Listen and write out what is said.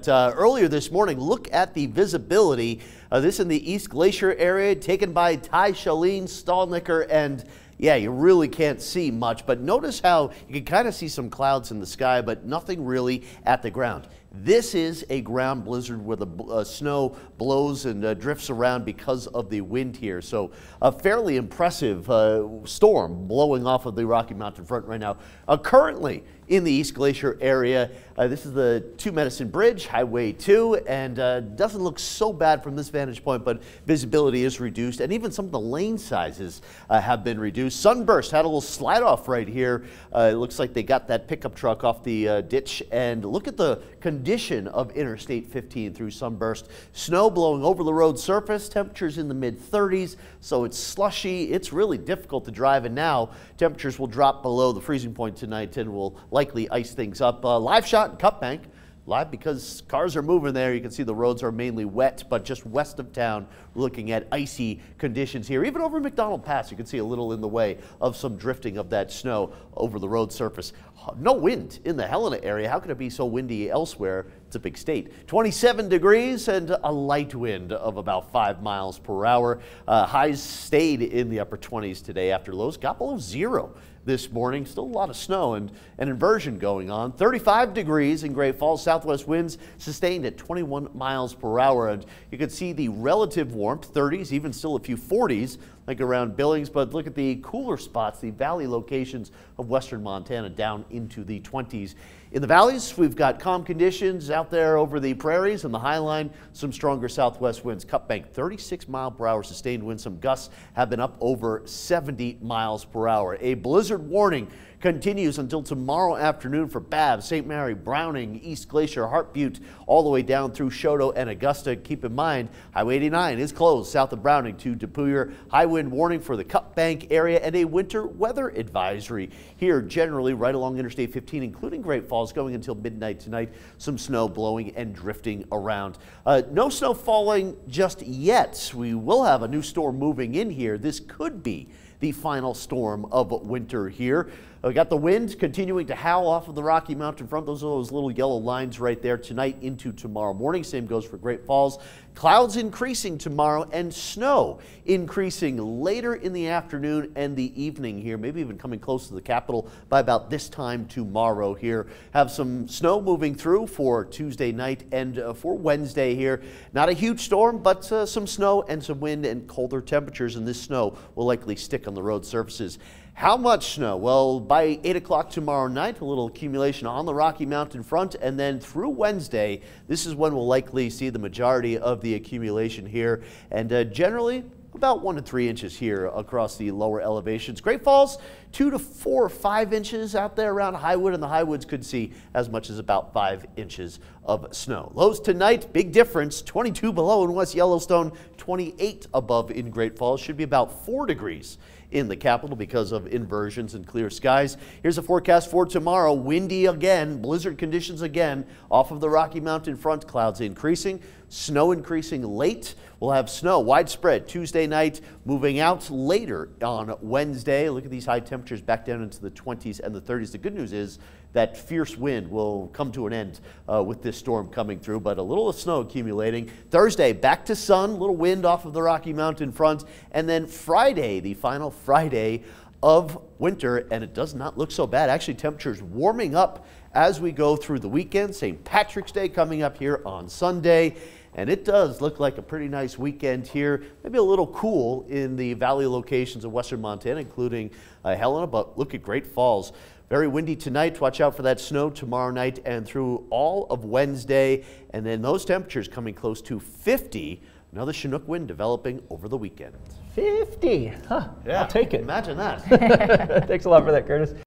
Earlier this morning, look at the visibility. This in the East Glacier area, taken by Ty Shalene, Stallnicker, and yeah, you really can't see much, but notice how you can kind of see some clouds in the sky, but nothing really at the ground. This is a ground blizzard where the snow blows and drifts around because of the wind here. So a fairly impressive storm blowing off of the Rocky Mountain front right now. Currently in the East Glacier area, this is the Two Medicine Bridge, Highway 2, and doesn't look so bad from this vantage point, but visibility is reduced, and even some of the lane sizes have been reduced. Sunburst had a little slide off right here. It looks like they got that pickup truck off the ditch, and look at the condition of Interstate 15 through Sunburst. Snow blowing over the road surface, temperatures in the mid-30s, so it's slushy. It's really difficult to drive, and now temperatures will drop below the freezing point tonight and will likely ice things up. Live shot in Cup Bank. Live because cars are moving there. You can see the roads are mainly wet, but just west of town, we're looking at icy conditions here. Even over McDonald Pass, you can see a little in the way of some drifting of that snow over the road surface. No wind in the Helena area. How could it be so windy elsewhere? It's a big state. 27 degrees and a light wind of about 5 miles per hour. Highs stayed in the upper 20s today after lows got below zero this morning. Still a lot of snow and an inversion going on. 35 degrees in Great Falls. Southwest winds sustained at 21 miles per hour. And you can see the relative warmth, 30s, even still a few 40s, like around Billings. But look at the cooler spots, the valley locations of western Montana down into the 20s. In the valleys, we've got calm conditions out there over the prairies and the High Line. Some stronger southwest winds. Cup Bank, 36 mile per hour sustained winds. Some gusts have been up over 70 miles per hour. A blizzard warning continues until tomorrow afternoon for Babb, St. Mary, Browning, East Glacier, Hart Butte, all the way down through Choteau and Augusta. Keep in mind, Highway 89 is closed south of Browning to DePuyter. High wind warning for the Cup Bank area and a winter weather advisory here generally right along Interstate 15, including Great Falls, going until midnight tonight. Some snow blowing and drifting around. No snow falling just yet. We will have a new storm moving in here. This could be the final storm of winter here. We got the wind continuing to howl off of the Rocky Mountain front. Those are those little yellow lines right there tonight into tomorrow morning. Same goes for Great Falls. Clouds increasing tomorrow and snow increasing later in the afternoon and the evening here, maybe even coming close to the capital by about this time tomorrow here. Have some snow moving through for Tuesday night and for Wednesday here. Not a huge storm, but some snow and some wind and colder temperatures, and this snow will likely stick on the road surfaces. How much snow? Well, by 8 o'clock tomorrow night, a little accumulation on the Rocky Mountain front, and then through Wednesday, this is when we'll likely see the majority of the accumulation here, and generally about 1 to 3 inches here across the lower elevations. Great Falls, 2 to 4 or 5 inches out there around Highwood, and the Highwoods could see as much as about 5 inches of snow. Lows tonight, big difference, 22 below in West Yellowstone, 28 above in Great Falls. Should be about 4 degrees in the capital because of inversions and clear skies. Here's a forecast for tomorrow. Windy again, blizzard conditions again off of the Rocky Mountain front. Clouds increasing, snow increasing late. We'll have snow widespread Tuesday night, moving out later on Wednesday. Look at these high temperatures back down into the 20s and the 30s. The good news is that fierce wind will come to an end with this storm coming through, but a little snow accumulating. Thursday, back to sun, little wind off of the Rocky Mountain front, and then Friday, the final Friday of winter, and it does not look so bad. Actually, temperatures warming up as we go through the weekend. St. Patrick's Day coming up here on Sunday. And it does look like a pretty nice weekend here. Maybe a little cool in the valley locations of western Montana, including Helena, but look at Great Falls. Very windy tonight. Watch out for that snow tomorrow night and through all of Wednesday. And then those temperatures coming close to 50. Another Chinook wind developing over the weekend. 50, huh? Yeah. I'll take it. Imagine that. Thanks a lot for that, Curtis.